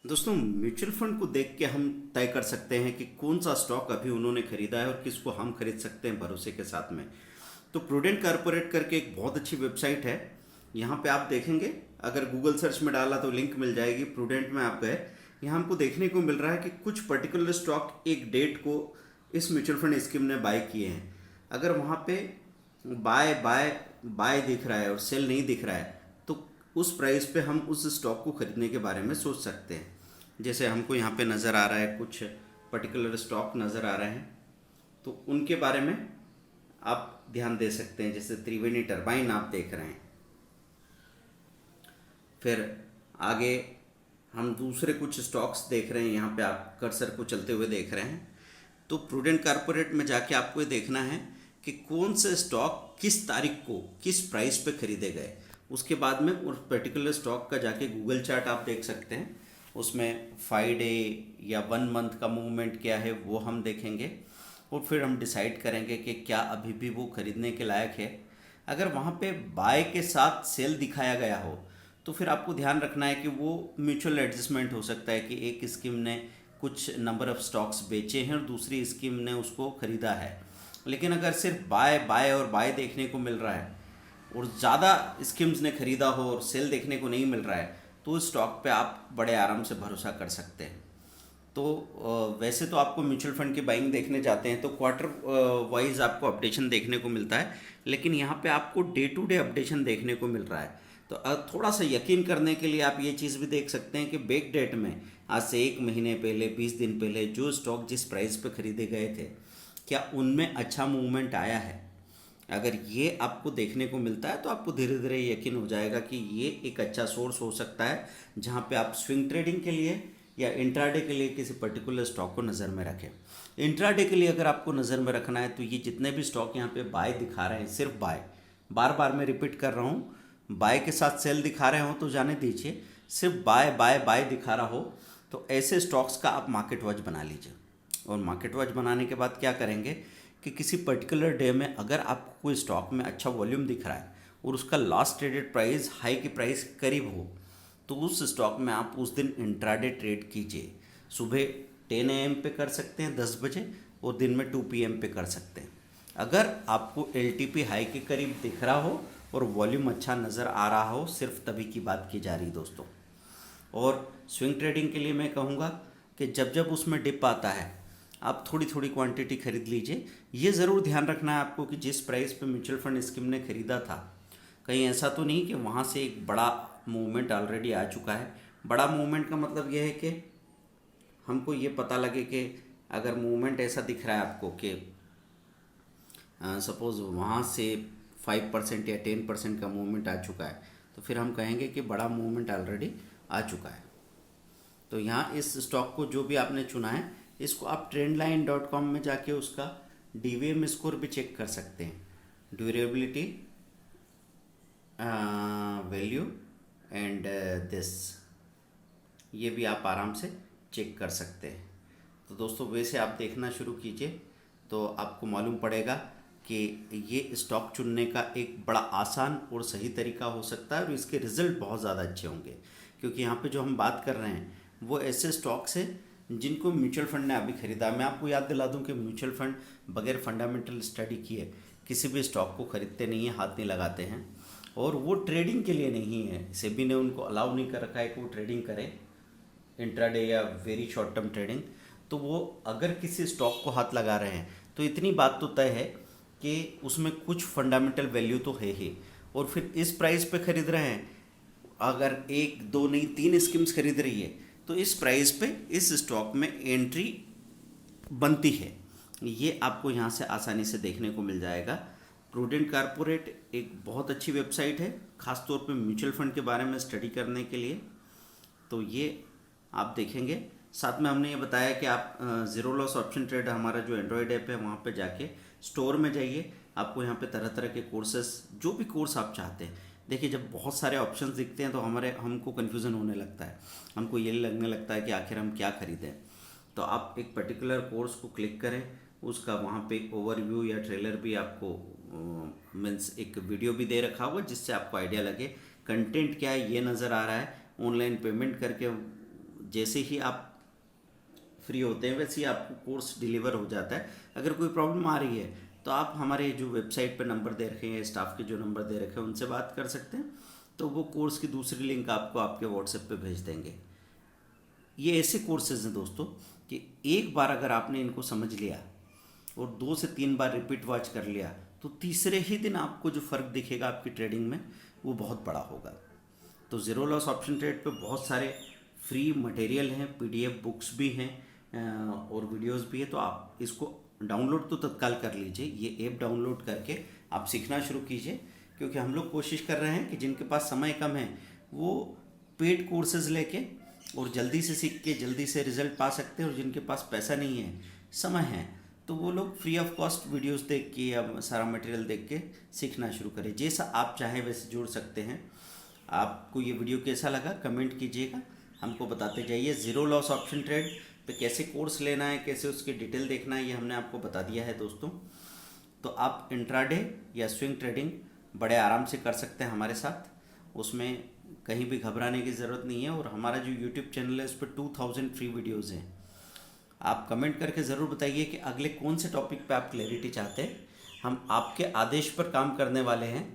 दोस्तों, mutual fund को देख के हम तय कर सकते हैं कि कौन सा स्टॉक अभी उन्होंने खरीदा है और किसको हम खरीद सकते हैं भरोसे के साथ में। तो प्रूडेंट कारपोरेट करके एक बहुत अच्छी वेबसाइट है। यहाँ पे आप देखेंगे, अगर गूगल सर्च में डाला तो लिंक मिल जाएगी। प्रूडेंट में आप गए, यहाँ हमको देखने को मिल रहा है कि कुछ पर्टिकुलर स्टॉक एक डेट को इस म्यूचुअल फंड स्कीम ने बाय किए हैं। अगर वहाँ पे बाय बाय बाय दिख रहा है और सेल नहीं दिख रहा है, तो उस प्राइस पे हम उस स्टॉक को खरीदने के बारे में सोच सकते हैं। जैसे हमको यहाँ पे नज़र आ रहा है, कुछ पर्टिकुलर स्टॉक नज़र आ रहे हैं, तो उनके बारे में आप ध्यान दे सकते हैं। जैसे त्रिवेणी टरबाइन आप देख रहे हैं। फिर आगे हम दूसरे कुछ स्टॉक्स देख रहे हैं, यहाँ पे आप कर्सर को चलते हुए देख रहे हैं। तो प्रूडेंट कारपोरेट में जाके आपको ये देखना है कि कौन से स्टॉक किस तारीख को किस प्राइस पे खरीदे गए। उसके बाद में उस पर्टिकुलर स्टॉक का जाके गूगल चार्ट आप देख सकते हैं। उसमें 5 डे या 1 मंथ का मूवमेंट क्या है वो हम देखेंगे, और फिर हम डिसाइड करेंगे कि क्या अभी भी वो खरीदने के लायक है। अगर वहाँ पे बाय के साथ सेल दिखाया गया हो, तो फिर आपको ध्यान रखना है कि वो म्यूचुअल एडजस्टमेंट हो सकता है कि एक स्कीम ने कुछ नंबर ऑफ स्टॉक्स बेचे हैं और दूसरी स्कीम ने उसको खरीदा है। लेकिन अगर सिर्फ बाय बाय और बाय देखने को मिल रहा है और ज़्यादा स्कीम्स ने खरीदा हो और सेल देखने को नहीं मिल रहा है, तो उस स्टॉक पे आप बड़े आराम से भरोसा कर सकते हैं। तो वैसे तो आपको म्यूचुअल फंड की बाइंग देखने जाते हैं तो क्वार्टर वाइज आपको अपडेशन देखने को मिलता है, लेकिन यहाँ पे आपको डे टू डे अपडेशन देखने को मिल रहा है। तो थोड़ा सा यकीन करने के लिए आप ये चीज़ भी देख सकते हैं कि बैक डेट में आज से 1 महीने पहले, 20 दिन पहले जो स्टॉक जिस प्राइस पे खरीदे गए थे, क्या उनमें अच्छा मूवमेंट आया है। अगर ये आपको देखने को मिलता है तो आपको धीरे धीरे यकीन हो जाएगा कि ये एक अच्छा सोर्स हो सकता है, जहाँ पे आप स्विंग ट्रेडिंग के लिए या इंट्राडे के लिए किसी पर्टिकुलर स्टॉक को नज़र में रखें। इंट्राडे के लिए अगर आपको नज़र में रखना है तो ये जितने भी स्टॉक यहाँ पे बाय दिखा रहे हैं, सिर्फ बाय, बार बार मैं रिपीट कर रहा हूँ, बाय के साथ सेल दिखा रहे हो तो जाने दीजिए। सिर्फ बाय बाय बाय दिखा रहा हो तो ऐसे स्टॉक्स का आप मार्केट वॉच बना लीजिए। और मार्केट वॉच बनाने के बाद क्या करेंगे कि किसी पर्टिकुलर डे में अगर आपको कोई स्टॉक में अच्छा वॉल्यूम दिख रहा है और उसका लास्ट ट्रेडेड प्राइस हाई की प्राइस करीब हो, तो उस स्टॉक में आप उस दिन इंट्राडे ट्रेड कीजिए। सुबह 10 AM पे कर सकते हैं 10 बजे, और दिन में 2 PM पे कर सकते हैं। अगर आपको LTP हाई के करीब दिख रहा हो और वॉल्यूम अच्छा नज़र आ रहा हो, सिर्फ तभी की बात की जा रही दोस्तों। और स्विंग ट्रेडिंग के लिए मैं कहूँगा कि जब जब उसमें डिप आता है, आप थोड़ी थोड़ी क्वांटिटी खरीद लीजिए। ये ज़रूर ध्यान रखना है आपको कि जिस प्राइस पे म्यूचुअल फंड स्कीम ने खरीदा था, कहीं ऐसा तो नहीं कि वहाँ से एक बड़ा मूवमेंट ऑलरेडी आ चुका है। बड़ा मूवमेंट का मतलब यह है कि हमको ये पता लगे कि अगर मूवमेंट ऐसा दिख रहा है आपको कि सपोज़ वहाँ से 5% या 10% का मूवमेंट आ चुका है, तो फिर हम कहेंगे कि बड़ा मूवमेंट ऑलरेडी आ चुका है। तो यहाँ इस स्टॉक को जो भी आपने चुना है, इसको आप trendline.com में जाके उसका DVM स्कोर भी चेक कर सकते हैं। ड्यूरेबिलिटी वैल्यू एंड दिस, ये भी आप आराम से चेक कर सकते हैं। तो दोस्तों, वैसे आप देखना शुरू कीजिए तो आपको मालूम पड़ेगा कि ये स्टॉक चुनने का एक बड़ा आसान और सही तरीका हो सकता है और इसके रिज़ल्ट बहुत ज़्यादा अच्छे होंगे। क्योंकि यहाँ पे जो हम बात कर रहे हैं वो ऐसे स्टॉक्स हैं जिनको म्यूचुअल फंड ने अभी खरीदा। मैं आपको याद दिला दूं कि म्यूचुअल फंड बगैर फंडामेंटल स्टडी किए किसी भी स्टॉक को खरीदते नहीं हैं, हाथ नहीं लगाते हैं। और वो ट्रेडिंग के लिए नहीं है, सेबी ने उनको अलाउ नहीं कर रखा है कि वो ट्रेडिंग करें, इंट्राडे या वेरी शॉर्ट टर्म ट्रेडिंग। तो वो अगर किसी स्टॉक को हाथ लगा रहे हैं तो इतनी बात तो तय है कि उसमें कुछ फंडामेंटल वैल्यू तो है ही। और फिर इस प्राइस पे खरीद रहे हैं, अगर एक दो नहीं 3 स्कीम्स खरीद रही है, तो इस प्राइस पे इस स्टॉक में एंट्री बनती है। ये आपको यहाँ से आसानी से देखने को मिल जाएगा। प्रूडेंट कारपोरेट एक बहुत अच्छी वेबसाइट है, ख़ास तौर पे म्यूचुअल फंड के बारे में स्टडी करने के लिए। तो ये आप देखेंगे। साथ में हमने ये बताया कि आप ज़ीरो लॉस ऑप्शन ट्रेड, हमारा जो एंड्रॉयड ऐप है, वहाँ पे जाके स्टोर में जाइए। आपको यहाँ पे तरह तरह के कोर्सेस, जो भी कोर्स आप चाहते हैं, देखिए जब बहुत सारे ऑप्शंस दिखते हैं तो हमको कन्फ्यूज़न होने लगता है, हमको ये लगने लगता है कि आखिर हम क्या खरीदें। तो आप एक पर्टिकुलर कोर्स को क्लिक करें, उसका वहाँ पे ओवरव्यू या ट्रेलर भी आपको मीन्स एक वीडियो भी दे रखा होगा, जिससे आपको आइडिया लगे कंटेंट क्या है, ये नज़र आ रहा है। ऑनलाइन पेमेंट करके जैसे ही आप फ्री होते हैं वैसे ही आपको कोर्स डिलीवर हो जाता है। अगर कोई प्रॉब्लम आ रही है तो आप हमारे जो वेबसाइट पर नंबर दे रखे हैं, स्टाफ के जो नंबर दे रखे हैं उनसे बात कर सकते हैं, तो वो कोर्स की दूसरी लिंक आपको आपके व्हाट्सएप पे भेज देंगे। ये ऐसे कोर्सेज हैं दोस्तों कि एक बार अगर आपने इनको समझ लिया और 2 से 3 बार रिपीट वॉच कर लिया तो तीसरे ही दिन आपको जो फ़र्क दिखेगा आपकी ट्रेडिंग में वो बहुत बड़ा होगा। तो ज़ीरो लॉस ऑप्शन ट्रेड पे बहुत सारे फ्री मटेरियल हैं, पीडीएफ बुक्स भी हैं और वीडियोस भी है। तो आप इसको डाउनलोड तो तत्काल कर लीजिए, ये ऐप डाउनलोड करके आप सीखना शुरू कीजिए, क्योंकि हम लोग कोशिश कर रहे हैं कि जिनके पास समय कम है वो पेड कोर्सेज लेके और जल्दी से सीख के जल्दी से रिजल्ट पा सकते हैं, और जिनके पास पैसा नहीं है, समय है, तो वो लोग फ्री ऑफ कॉस्ट वीडियोस देख के या सारा मटेरियल देख के सीखना शुरू करें। जैसा आप चाहें वैसे जुड़ सकते हैं। आपको ये वीडियो कैसा लगा कमेंट कीजिएगा, हमको बताते जाइए। ज़ीरो लॉस ऑप्शन ट्रेड पे कैसे कोर्स लेना है, कैसे उसकी डिटेल देखना है, ये हमने आपको बता दिया है दोस्तों। तो आप इंट्राडे या स्विंग ट्रेडिंग बड़े आराम से कर सकते हैं हमारे साथ, उसमें कहीं भी घबराने की ज़रूरत नहीं है। और हमारा जो यूट्यूब चैनल है उस पर 2000 फ्री वीडियोज़ हैं। आप कमेंट करके ज़रूर बताइए कि अगले कौन से टॉपिक पे आप क्लैरिटी चाहते हैं। हम आपके आदेश पर काम करने वाले हैं।